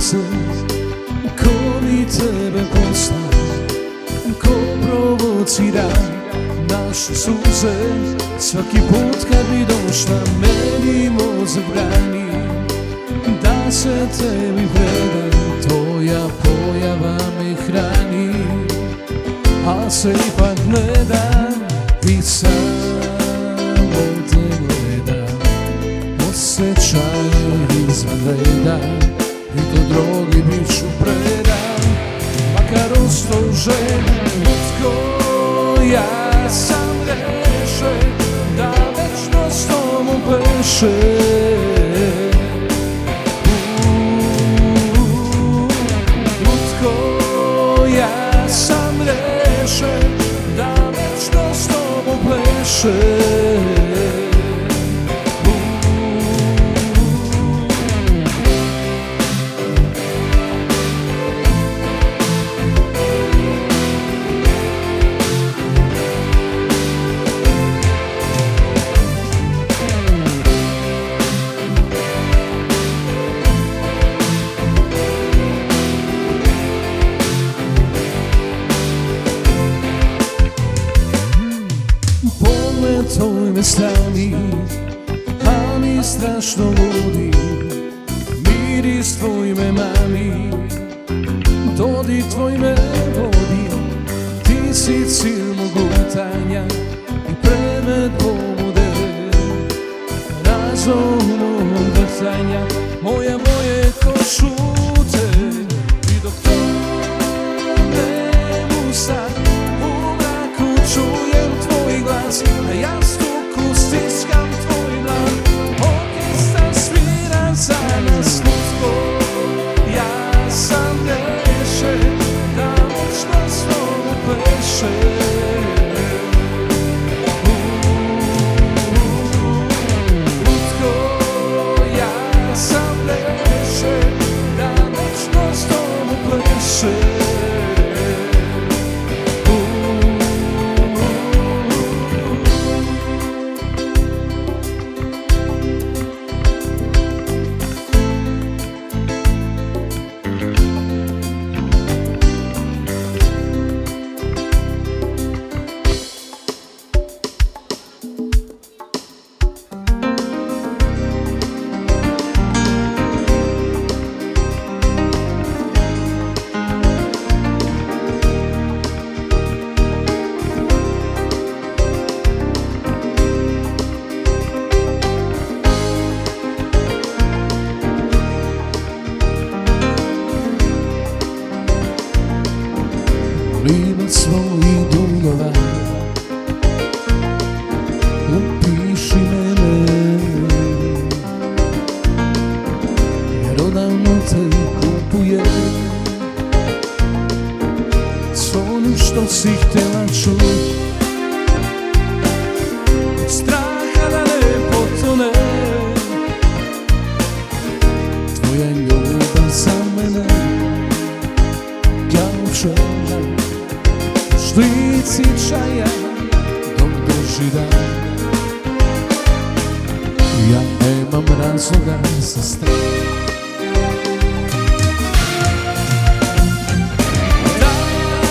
suze, ko bi tebe poslao, ko provocira naše suze. Svaki put kad bi došla meni mozak brani da se tebi predam, tvoja pojava me hrani, a se ipak ne dam i samo te gledam. Osjećaje izvan reda i to drogi bit ću predan, makar ostao željen. Ja sam rešen da večno s tobom plešem. Ja sam rešen da večno s tobom plešem. Tvoj me strani, a mi strašno ludi. Miris tvoj me mami, dodir tvoj me vodi. Ti si cilj mog lutanja i predmet pobude, razum mog vrtanja. Moja boje ko šute i dok to ne musa, u mraku čujem tvoj glas. Na jastuku stiskam tvoj dlan, orkestar svira za nas lutko. Ja sam rešen da večno s tobom plešem. Lutko, ja sam rešen da večno s tobom plešem. Limac svojih dugova, upiši mene, jer odavno te kupujem. S onim što si htjela čuti, od straha da ne potone. Tvoja ljubav za mene kao žena, šlici čaja dok dođi dan. Ja nemam razloga za strah.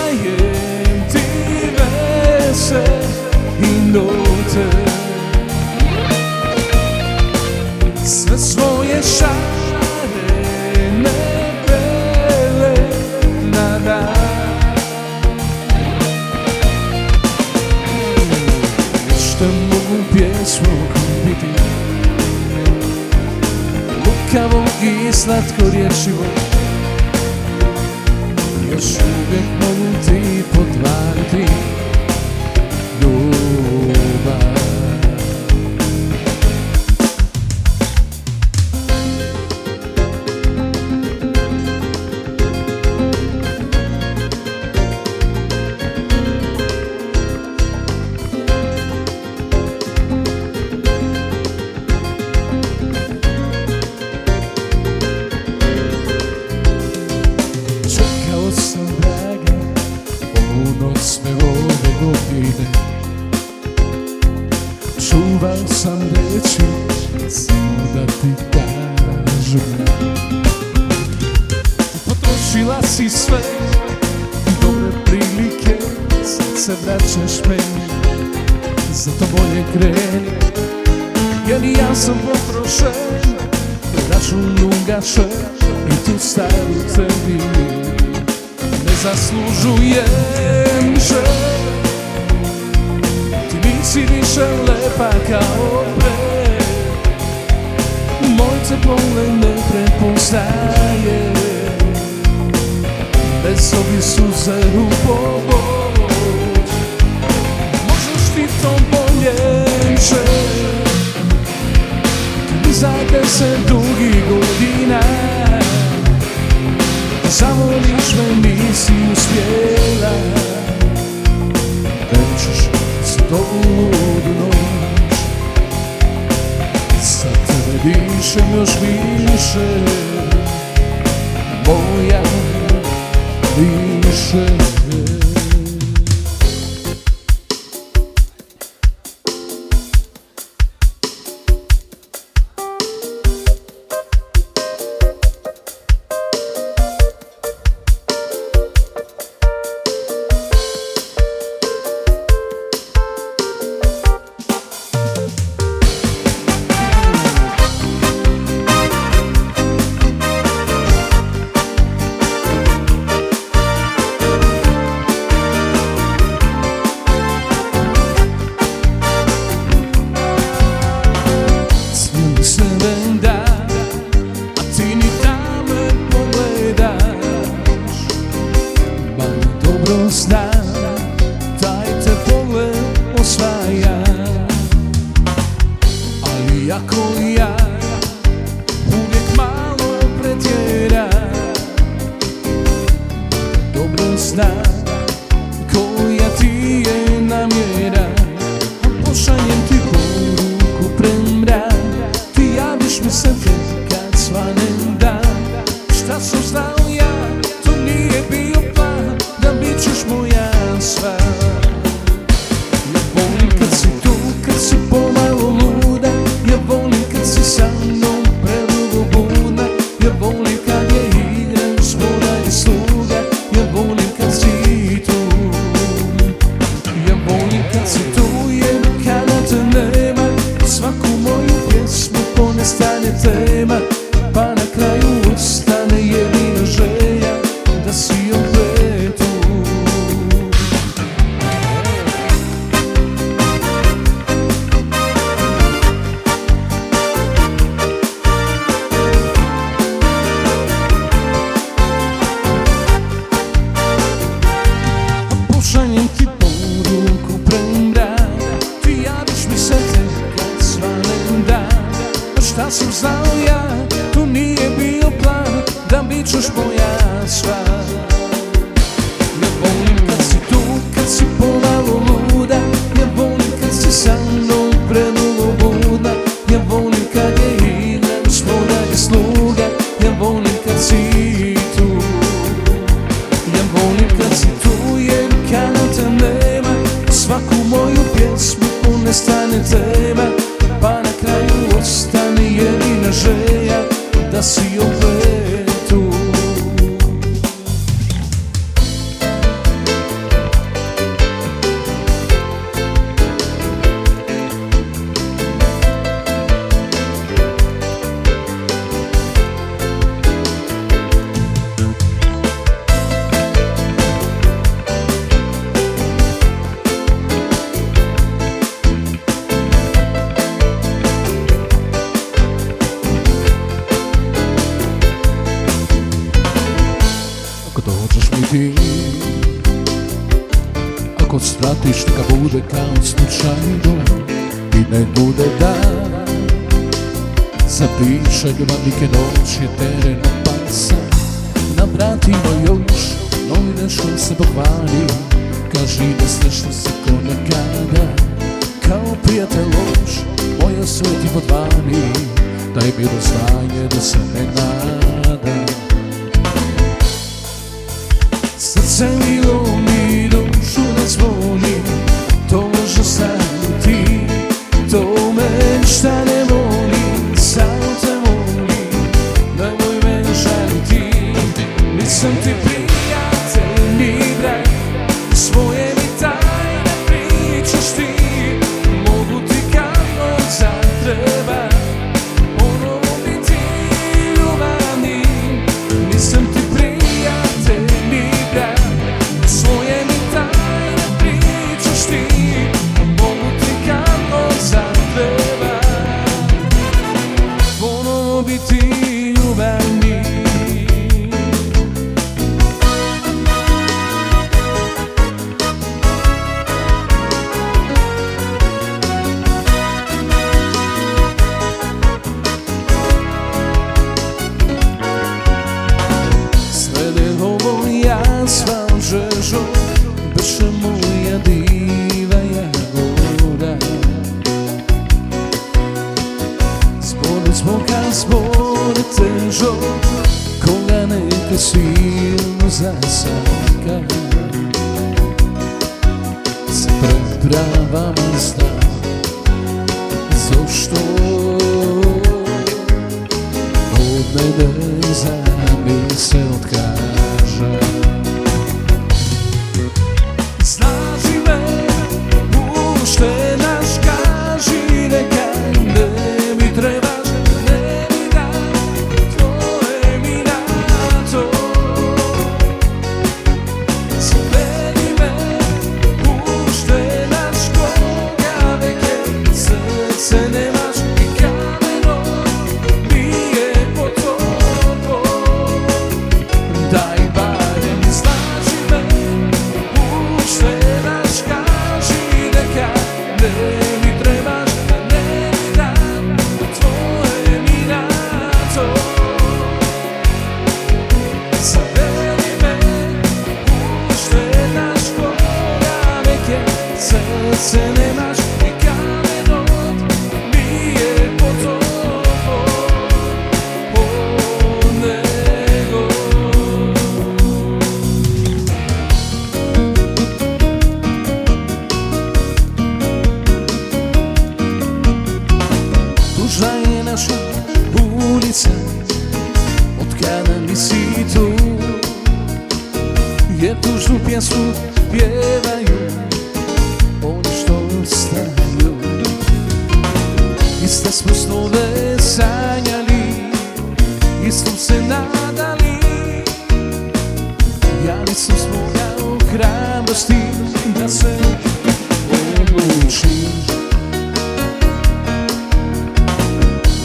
Dajem ti veze i note, sve svoje šarene bele na dan. Što mogu pjesmu kupiti, lukavo i slatko rječivo, još uvijek mogu ti podvariti ljubav. Sve ove godine si sve, dobre prilike, sad se vraćaš meni. Zato bolje kreni, jer i ja sam potrošen, račun ugašen i tu staru tebi ne zaslužujem želj. Ti nisi više lepa kao pre, moj te pogled ne prepoznaje, bez ovih suze u pomoć. Možeš ti to bolje želj, za 10 dugih godina zavoliš me, nisi uspjela, nećeš se ludu noć. Za tebe dišem još više, moja više. Znam, taj te pogled osvaja, ali ako ja uvijek malo pretjera, dobro znam koja ti je namjera. Pošaljem ti poruku premrak, ti javiš mi se kad svanem dan. Šta sam znao ja, to nije bio plan, da bit ćeš moja sva. Ja volim kad si tu, kad si pomalo luda, ja volim kad si sa mnom predugo budna, ja volim kad je igram gospoda i sluga, ja volim kad si tu. Ja volim kad si tu, jer kada te nema, svaku moju pjesmu ponestane tema, pa na kraju ostane jedina želja da si opet tu. Pošaljem ti poruku premrak, ti javiš mi se kad svanem dan. Šta sam znao ja, to nije bio plan, da bit ćeš moja sva. Ja volim kad si tu, kad si pomalo luda, ja volim kad si sa mnom predugo budna, ja volim kad je igra gospoda i sluga, ja volim kad si tu. Ja volim kad si tu, jer kada te nema, svaku moju pjesmu ponestane tema, pa na kraju ostane jedina želja da si opet tu. Ako dođeš mi ti, ako svratiš neka bude kao slučajno i ne bude dan, zapišaj ljubavnike noć je tereno pasa, na vratima još novi nešto se pokvari, kaži da slično se ko nekada, kao prijatelj loš, moja sve ti podvani, daj mi doznanje da se ne nadam. Srce milo mi dušu ne zvoni, to može samo ti, to me ništa ne voli, samo te volim, nemoj me žaliti, nisam ti prije. te silno zasaka. Se prepravam zna zašto od mene mi se odkaže. Znaži me, puštenaš, kaži neka ne mi trebaš, ne mi dam tvoje mi na to. Zavedi me, puštenaš, koga veke, srce nemaš i kameno bije po tobom. Daj barem znaži me, puštenaš, kaži neka ne mi trebaš, ne mi dam tvoje mi na to. Zavedi me, puštenaš, koga veke, srce nemaš i kameno bije po tobom. O nego tužna je naša ulica od kada nisi tu, jer tužnu pjesmu pjevaju oni što ostaju. Iste smo snove sanjali, istom se nadali. Ja nisam smogao hrabrosti da se odlučim.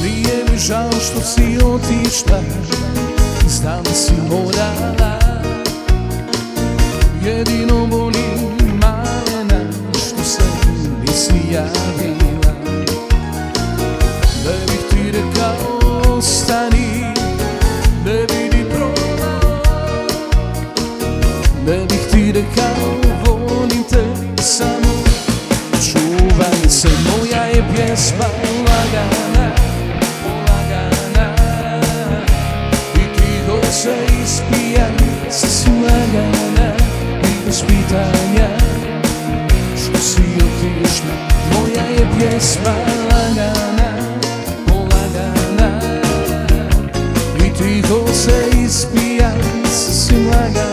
Nije mi žao što si otišla, znam da si morala. Jedino boli malena što se nisi javila. Ne bih ti rekao ostani, ne bi ni probao. Ne bih ti rekao volim te, samo čuvaj se. Moja je pjesma lagana, lagana, i tiho se ispijam, sasvim lagana, i bez pitanja što si otišla. Moja je pjesma lagana, lagana, i tiho se ispijam, sasvim lagana.